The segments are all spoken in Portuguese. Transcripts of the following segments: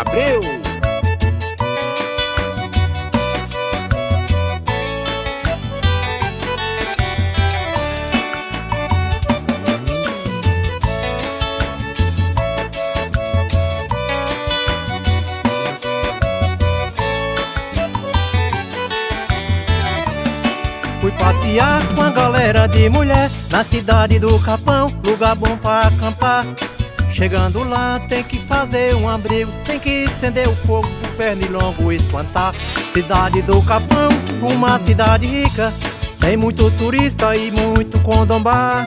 Abreu. Fui passear com a galera de mulher na cidade do Capão, lugar bom pra acampar. Chegando lá tem que fazer um abrigo, tem que acender o fogo pro pernilongo espantar. Cidade do Capão, uma cidade rica, tem muito turista e muito condombá.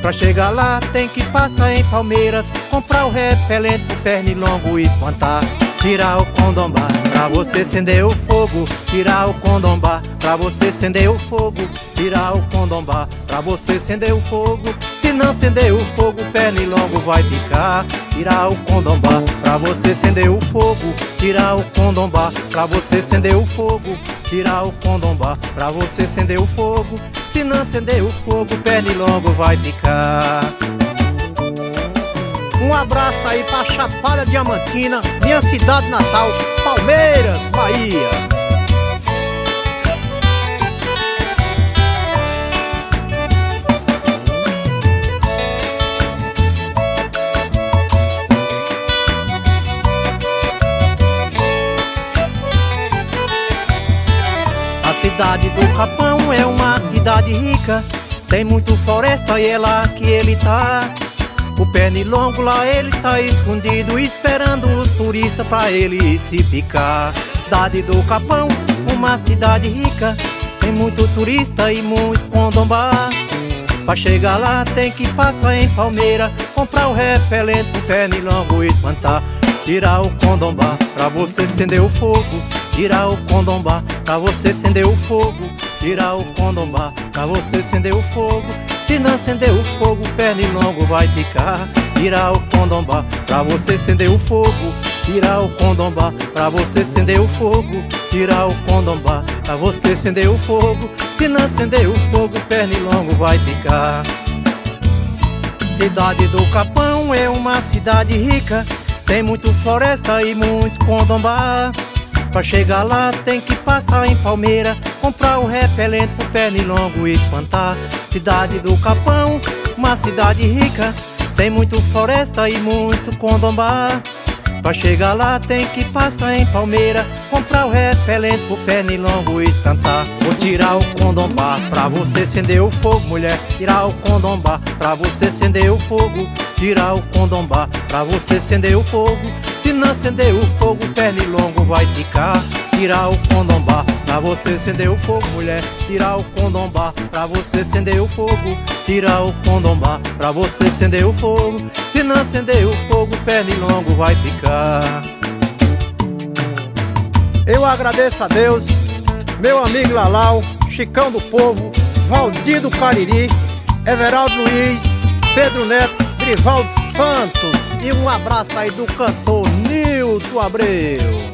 Pra chegar lá tem que passar em Palmeiras, comprar o repelente pro pernilongo espantar. Tirar o condombá pra você acender o fogo, tirar o condombá pra você acender o fogo, tirar o condombá pra você acender o fogo. Se não acender o fogo, o pernilongo vai ficar. Tirar o condombá pra você acender o fogo, tirar o condombá pra você acender o fogo, tirar o condombá pra você acender o fogo. Se não acender o fogo, o pernilongo vai ficar. Um abraço aí pra Chapada Diamantina, minha cidade natal, Palmeiras, Bahia. A cidade do Capão é uma cidade rica, tem muito floresta e é lá que ele tá. O pernilongo lá ele tá escondido, esperando os turistas pra ele se picar. Cidade do Capão, uma cidade rica, tem muito turista e muito condombá. Pra chegar lá tem que passar em Palmeira, comprar o repelente pro pernilongo espantar. Tirar o condombá pra você acender o fogo, tirar o condombá pra você acender o fogo, tirar o condombá pra você acender o fogo. Se não acender o fogo, o pernilongo vai ficar. Tirar o condombá pra você acender o fogo, tirar o condombá pra você acender o fogo, tirar o condombá pra você acender o fogo. Se não acender o fogo, o pernilongo vai ficar. Cidade do Capão é uma cidade rica, tem muito floresta e muito condombá. Pra chegar lá tem que passar em Palmeira, comprar o repelente pro pernilongo espantar. Cidade do Capão, uma cidade rica, tem muito floresta e muito condombá. Pra chegar lá tem que passar em Palmeira, comprar o repelente pro pernilongo espantar. Vou tirar o condombá pra você acender o fogo, mulher. Tirar o condombá pra você acender o fogo, tirar o condombá pra você acender o fogo. Se não acender o fogo, o pernilongo vai ficar. Tirar o condombá pra você acender o fogo, mulher. Tirar o condombá pra você acender o fogo, tirar o condombá pra você acender o fogo. Se não acender o fogo, o pernilongo vai ficar. Eu agradeço a Deus, meu amigo Lalau, Chicão do Povo, Valdir do Cariri, Everaldo Luiz, Pedro Neto, Grivaldo Santos. E um abraço aí do cantor Nilton Abreu.